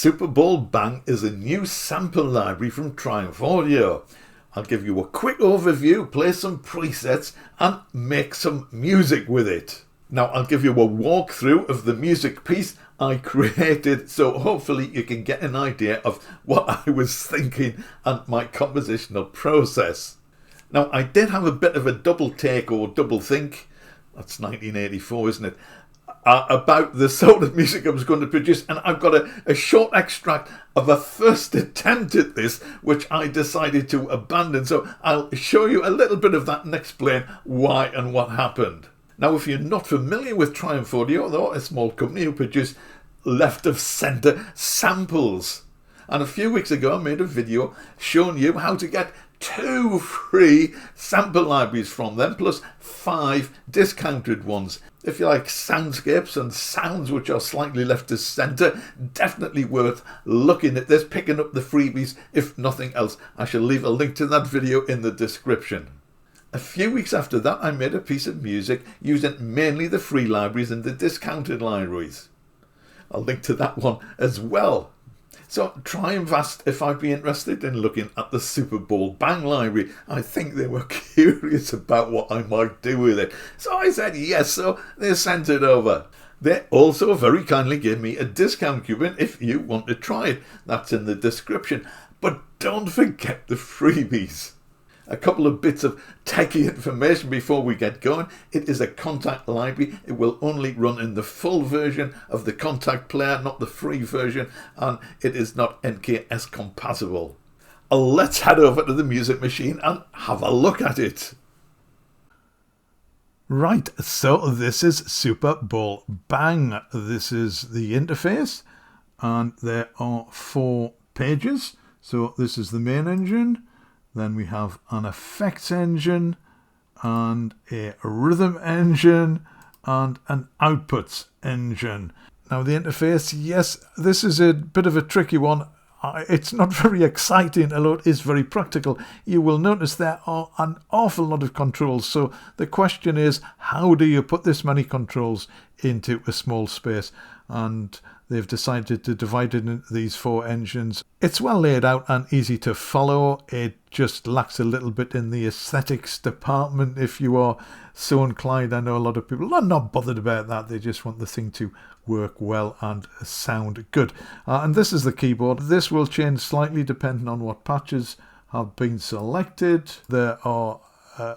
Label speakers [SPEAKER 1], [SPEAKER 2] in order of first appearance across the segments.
[SPEAKER 1] Superball Bang is a new sample library from Triumph Audio. I'll give you a quick overview, play some presets and make some music with it. Now I'll give you a walkthrough of the music piece I created, so hopefully you can get an idea of what I was thinking and my compositional process. Now I did have a bit of a double take or double think, that's 1984 isn't it, about the sort of music I was going to produce, and I've got a short extract of a first attempt at this which I decided to abandon, so I'll show you a little bit of that and explain why and what happened. Now if you're not familiar with Triumph Audio, they're a small company who produce left of centre samples, and a few weeks ago I made a video showing you how to get 2 free sample libraries from them plus 5 discounted ones. If you like soundscapes and sounds which are slightly left of centre, definitely worth looking at this, picking up the freebies if nothing else. I shall leave a link to that video in the description. A few weeks after that I made a piece of music using mainly the free libraries and the discounted libraries. I'll link to that one as well. So Triumph asked if I'd be interested in looking at the Superball Bang library. I think they were curious about what I might do with it. So I said yes, so they sent it over. They also very kindly gave me a discount coupon if you want to try it. That's in the description. But don't forget the freebies. A couple of bits of techie information before we get going. It is a Kontakt library. It will only run in the full version of the Kontakt player, not the free version, and it is not NKS compatible. Let's head over to the music machine and have a look at it. Right, so this is Superball Bang. This is the interface, and there are 4 pages. So this is the main engine. Then we have an effects engine and a rhythm engine and an outputs engine. Now the interface, yes, this is a bit of a tricky one. It's not very exciting, although it is very practical. You will notice there are an awful lot of controls. So the question is, how do you put this many controls into a small space? And they've decided to divide it into these 4 engines. It's well laid out and easy to follow. It just lacks a little bit in the aesthetics department if you are so inclined. I know a lot of people are not bothered about that. They just want the thing to work well and sound good. And this is the keyboard. This will change slightly depending on what patches have been selected. There are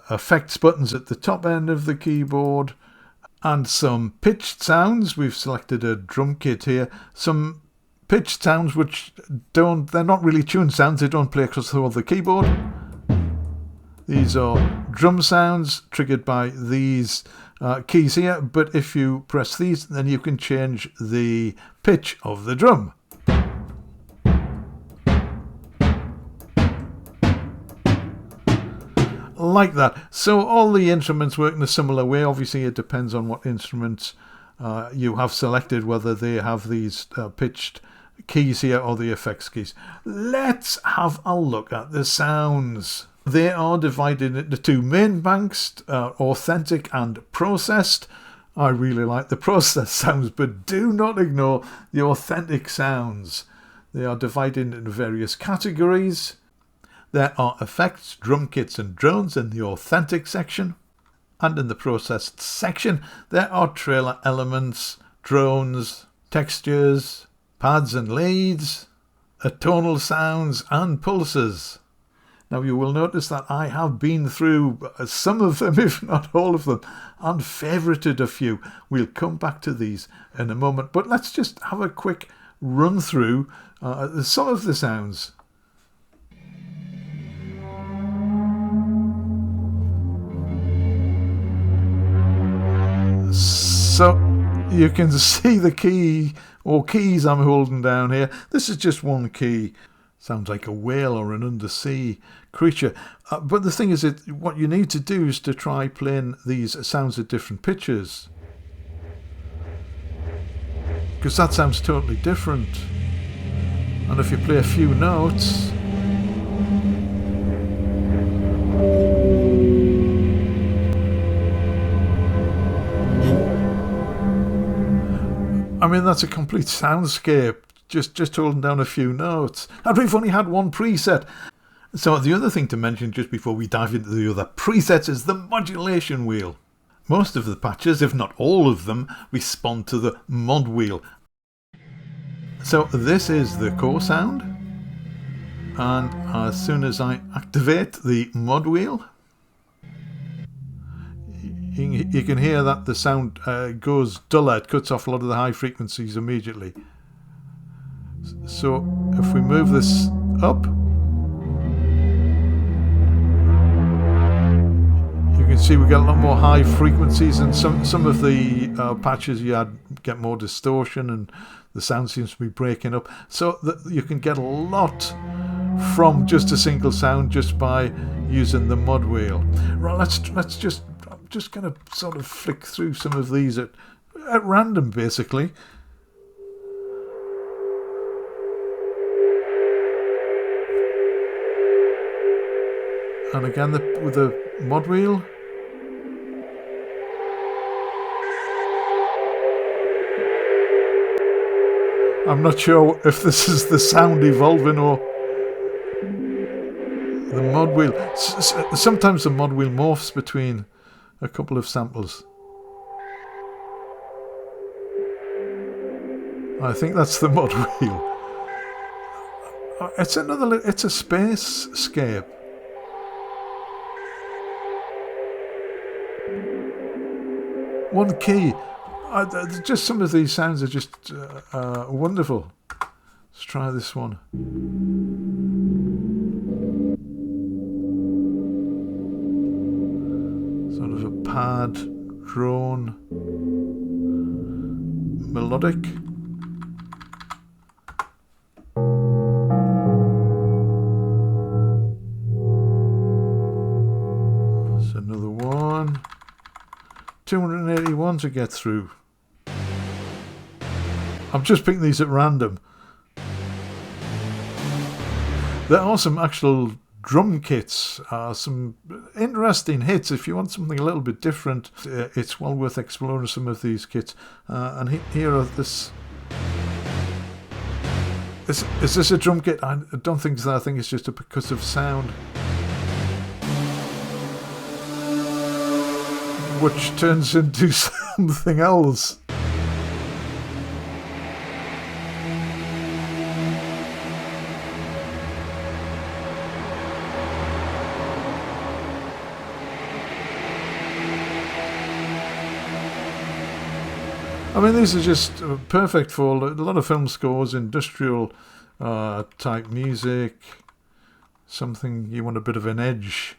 [SPEAKER 1] effects buttons at the top end of the keyboard. And some pitched sounds. We've selected a drum kit here. Some pitched sounds which they're not really tuned sounds. They don't play across the whole of the keyboard. These are drum sounds triggered by these keys here. But if you press these, then you can change the pitch of the drum. Like that. So all the instruments work in a similar way. Obviously it depends on what instruments you have selected, whether they have these pitched keys here or the effects keys. Let's have a look at the sounds. They are divided into 2 main banks, authentic and processed. I really like the processed sounds, but do not ignore the authentic sounds. They are divided into various categories. There are effects, drum kits and drones in the authentic section. And in the processed section, there are trailer elements, drones, textures, pads and leads, atonal sounds and pulses. Now you will notice that I have been through some of them, if not all of them, and favorited a few. We'll come back to these in a moment, but let's just have a quick run through some of the sounds. So you can see the key or keys I'm holding down here. This is just one key. Sounds like a whale or an undersea creature. But the thing is that what you need to do is to try playing these sounds at different pitches. Because that sounds totally different. And if you play a few notes, I mean, that's a complete soundscape just holding down a few notes. And we've only had one preset. So the other thing to mention just before we dive into the other presets is the modulation wheel. Most of the patches, if not all of them, respond to the mod wheel. So this is the core sound, and as soon as I activate the mod wheel, you can hear that the sound goes duller. It cuts off a lot of the high frequencies immediately. So if we move this up, you can see we get a lot more high frequencies, and some of the patches you get more distortion and the sound seems to be breaking up. So that you can get a lot from just a single sound just by using the mod wheel. Right, let's just I'm just going to sort of flick through some of these at random, basically. And again, with the mod wheel. I'm not sure if this is the sound evolving or the mod wheel. Sometimes the mod wheel morphs between a couple of samples. I think that's the mod wheel. It's a space-scape. One key. Just some of these sounds are just wonderful. Let's try this one. Sort of a pad, drone, melodic. That's another one. 281 to get through. I'm just picking these at random. There are some actual drum kits, some interesting hits. If you want something a little bit different, it's well worth exploring some of these kits. And here are this. Is this a drum kit? I don't think so. I think it's just a percussive sound, which turns into something else. I mean, these are just perfect for a lot of film scores, industrial type music, something you want a bit of an edge.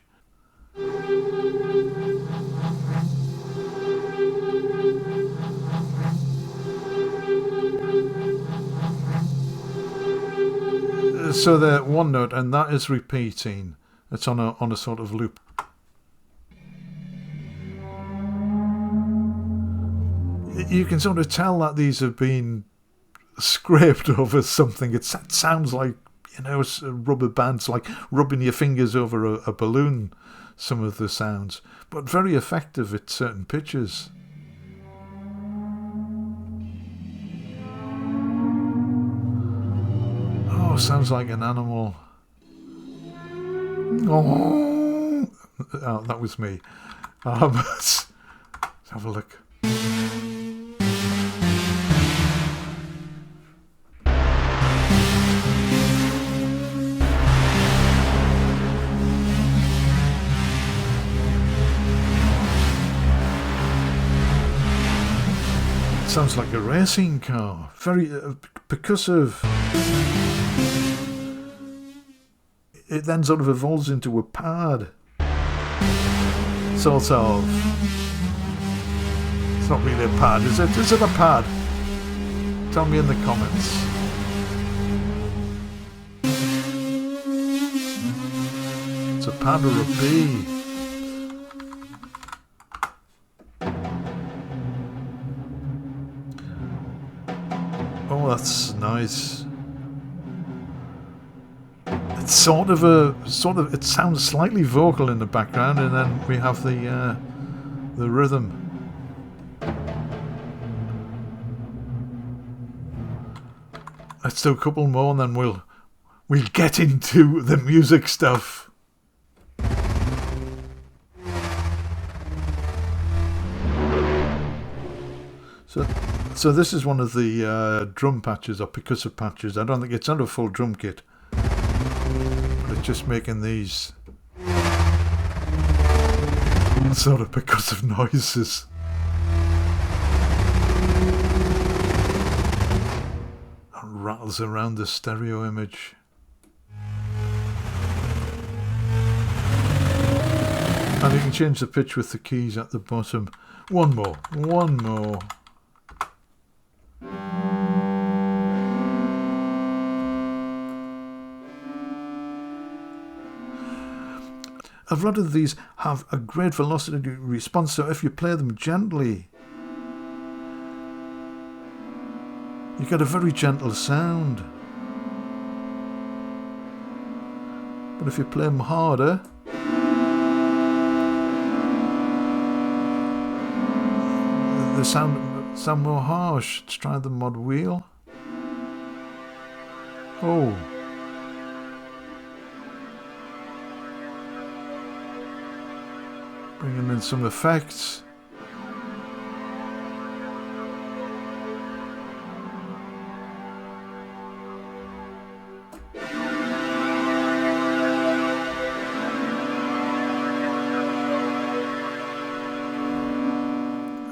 [SPEAKER 1] So they're one note, and that is repeating. It's on a sort of loop. You can sort of tell that these have been scraped over something. It sounds like, rubber bands, like rubbing your fingers over a balloon, some of the sounds, but very effective at certain pitches. Oh, sounds like an animal. Oh, that was me. Let's have a look. Sounds like a racing car. Very percussive. It then sort of evolves into a pad. Sort of. It's not really a pad, is it? Is it a pad? Tell me in the comments. It's a pad or a bee. Oh, that's nice. It's it sounds slightly vocal in the background, and then we have the rhythm. Let's do a couple more and then we'll get into the music stuff. So this is one of the drum patches or percussive patches. I don't think it's not a full drum kit, but it's just making these sort of percussive noises. And rattles around the stereo image. And you can change the pitch with the keys at the bottom. One more. A lot of these have a great velocity response, so if you play them gently, you get a very gentle sound. But if you play them harder, they sound more harsh. Let's try the mod wheel. Oh. Bringing in some effects.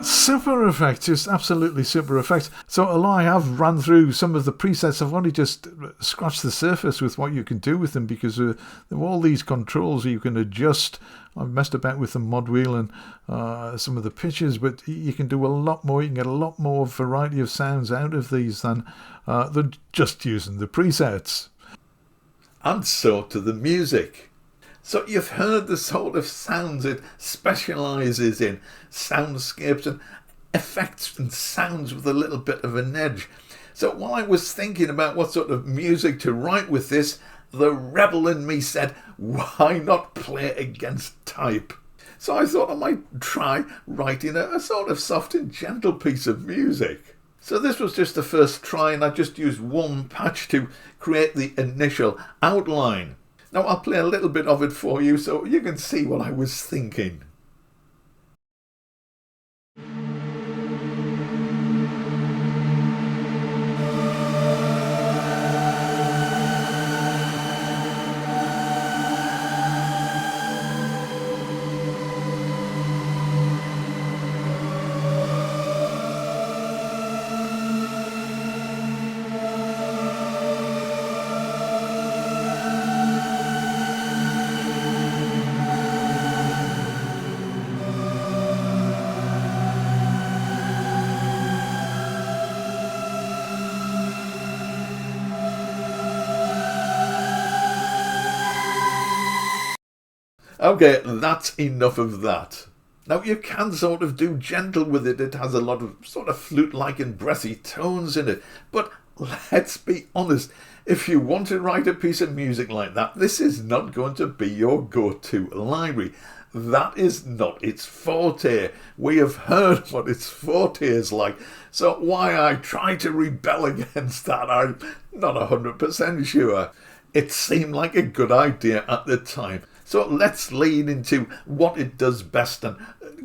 [SPEAKER 1] Super effects, just absolutely super effects. So although I have run through some of the presets, I've only just scratched the surface with what you can do with them, because there are all these controls you can adjust. I've messed about with the mod wheel and some of the pitches, but you can do a lot more. You can get a lot more variety of sounds out of these than just using the presets. And so to the music. So you've heard the sort of sounds it specialises in, soundscapes and effects and sounds with a little bit of an edge. So while I was thinking about what sort of music to write with this, the rebel in me said, why not play against type? So I thought I might try writing a sort of soft and gentle piece of music. So this was just the first try, and I just used one patch to create the initial outline. Now I'll play a little bit of it for you so you can see what I was thinking. Okay, that's enough of that. Now you can sort of do gentle with it. It has a lot of sort of flute-like and breathy tones in it. But let's be honest, if you want to write a piece of music like that, this is not going to be your go-to library. That is not its forte. We have heard what its forte is like. So why I try to rebel against that, I'm not 100% sure. It seemed like a good idea at the time. So let's lean into what it does best and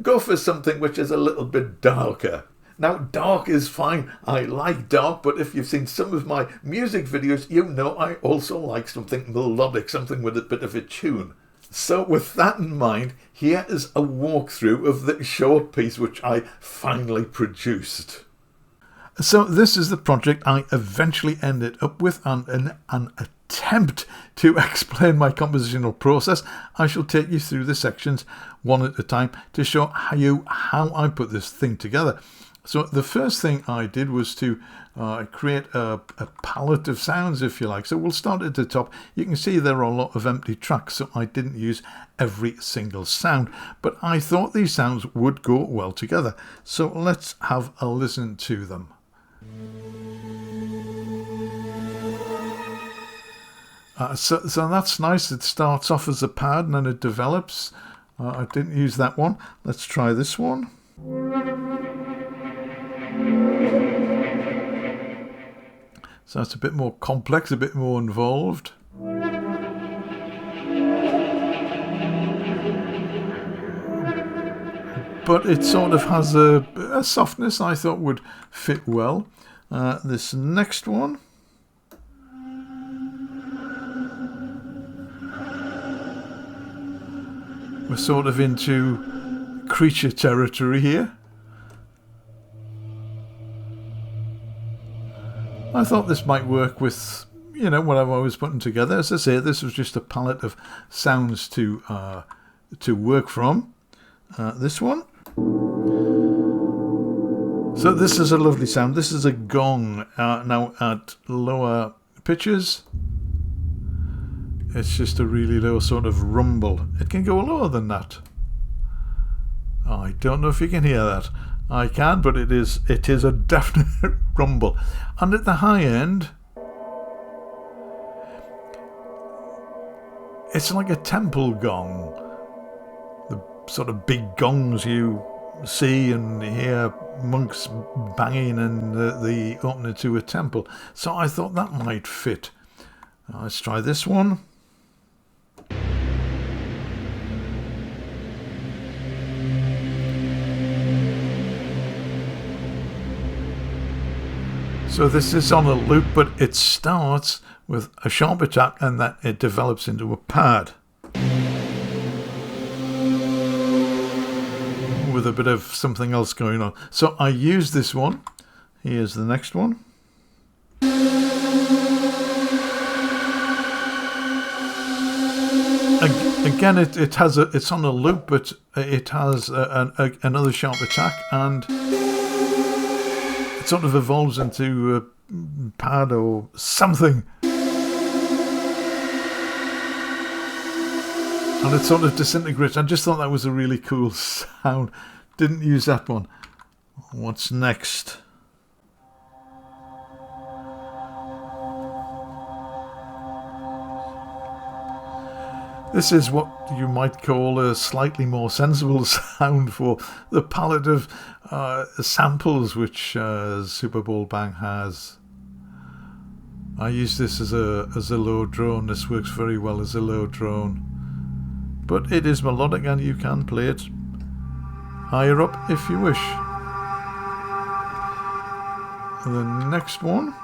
[SPEAKER 1] go for something which is a little bit darker. Now, dark is fine. I like dark, but if you've seen some of my music videos, you know I also like something melodic, something with a bit of a tune. So with that in mind, here is a walkthrough of the short piece which I finally produced. So this is the project I eventually ended up with, and an attempt to explain my compositional process. I shall take you through the sections one at a time to show how I put this thing together. So the first thing I did was to create a palette of sounds, if you like. So we'll start at the top. You can see there are a lot of empty tracks, so I didn't use every single sound, but I thought these sounds would go well together. So let's have a listen to them. So that's nice. It starts off as a pad and then it develops. I didn't use that one. Let's try this one. So it's a bit more complex, a bit more involved. But it sort of has a softness I thought would fit well. This next one. We're sort of into creature territory here. I thought this might work with, you know, what I was putting together. As I say, this was just a palette of sounds to work from. This one. So this is a lovely sound. This is a gong. Now at lower pitches, it's just a really low sort of rumble. It can go lower than that. I don't know if you can hear that. I can, but it is a definite rumble. And at the high end, it's like a temple gong. The sort of big gongs you see and hear monks banging in the opening to a temple. So I thought that might fit. Let's try this one. So this is on a loop, but it starts with a sharp attack and then it develops into a pad with a bit of something else going on. So I use this one. Here's the next one. Again, it's on a loop, but it has another sharp attack, and it sort of evolves into a pad or something. And it sort of disintegrates. I just thought that was a really cool sound. Didn't use that one. What's next? This is what you might call a slightly more sensible sound for the palette of samples which Superball Bang has. I use this as a low drone. This works very well as a low drone. But it is melodic and you can play it higher up if you wish. The next one.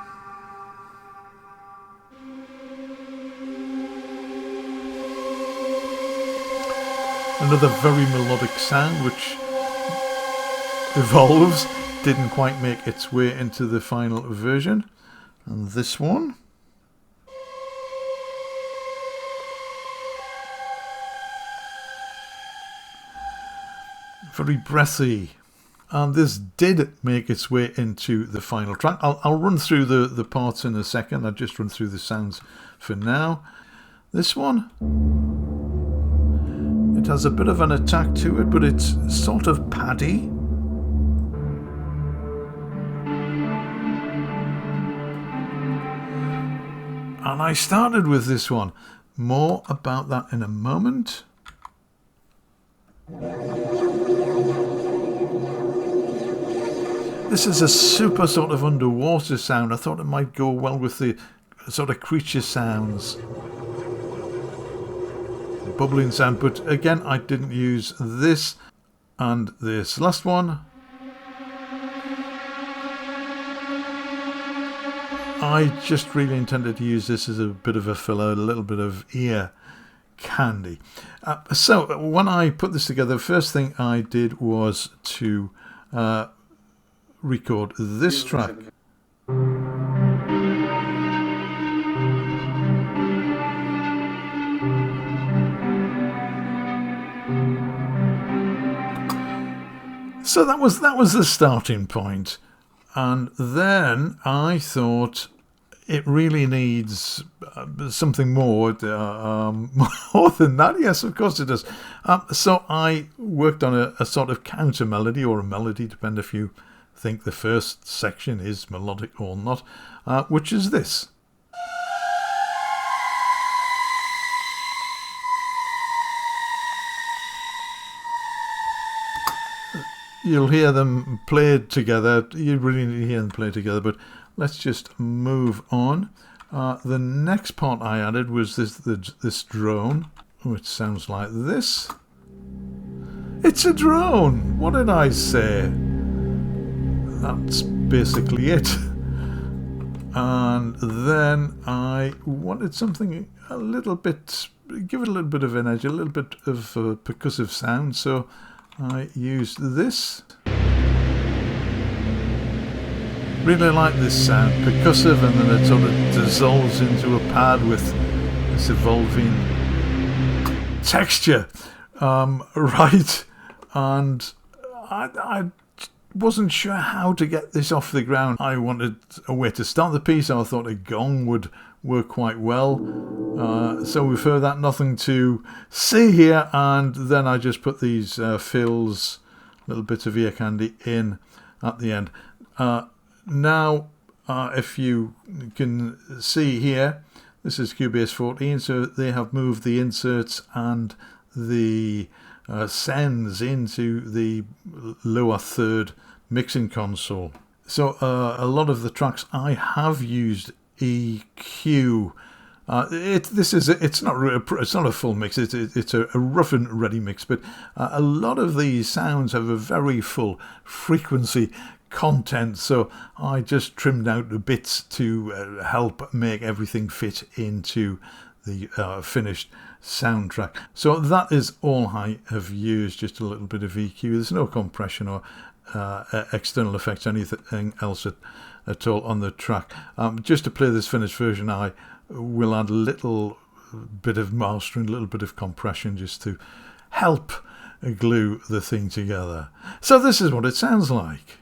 [SPEAKER 1] Another very melodic sound which evolves, didn't quite make its way into the final version. And this one. Very breathy. And this did make its way into the final track. I'll run through the parts in a second. I'll just run through the sounds for now. This one. It has a bit of an attack to it, but it's sort of paddy. And I started with this one. More about that in a moment. This is a super sort of underwater sound. I thought it might go well with the sort of creature sounds. Bubbling sound, but again I didn't use this and this last one. I just really intended to use this as a bit of a filler, a little bit of ear candy. So when I put this together, the first thing I did was to record this track. So that was the starting point, and then I thought it really needs something more, more than that. Yes, of course it does. So I worked on a sort of counter melody, or a melody, depending if you think the first section is melodic or not, which is this. You'll hear them played together. You really need to hear them play together, but
[SPEAKER 2] let's just move on. The next part I added was this drone, which sounds like this. It's a drone! What did I say? That's basically it. And then I wanted something a little bit, give it a little bit of energy, a little bit of percussive sound, so I used this. Really like this sound, percussive, and then it sort of dissolves into a pad with this evolving texture. Right, and I wasn't sure how to get this off the ground. I wanted a way to start the piece. I thought a gong would work quite well. So we've heard that, nothing to see here, and then I just put these fills, little bits of ear candy in at the end. Now, if you can see here, this is Cubase 14, so they have moved the inserts and the sends into the lower third mixing console. So a lot of the tracks I have used EQ. It's not a full mix. It's a rough and ready mix, but a lot of these sounds have a very full frequency content, so I just trimmed out the bits to help make everything fit into the finished soundtrack. So that is all I have used, just a little bit of EQ. There's no compression or external effects, anything else at all on the track. Just to play this finished version, I will add a little bit of mastering, a little bit of compression, just to help glue the thing together. So this is what it sounds like.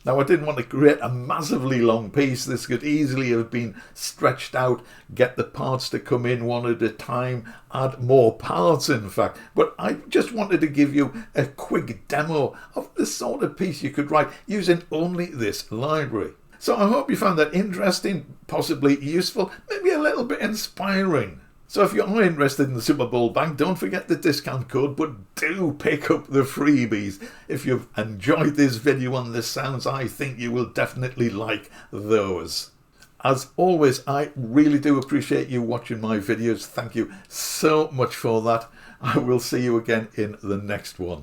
[SPEAKER 1] Now, I didn't want to create a massively long piece. This could easily have been stretched out, get the parts to come in one at a time, add more parts in fact. But I just wanted to give you a quick demo of the sort of piece you could write using only this library. So I hope you found that interesting, possibly useful, maybe a little bit inspiring. So if you are interested in the Superball Bang, don't forget the discount code, but do pick up the freebies. If you've enjoyed this video on the sounds, I think you will definitely like those. As always, I really do appreciate you watching my videos. Thank you so much for that. I will see you again in the next one.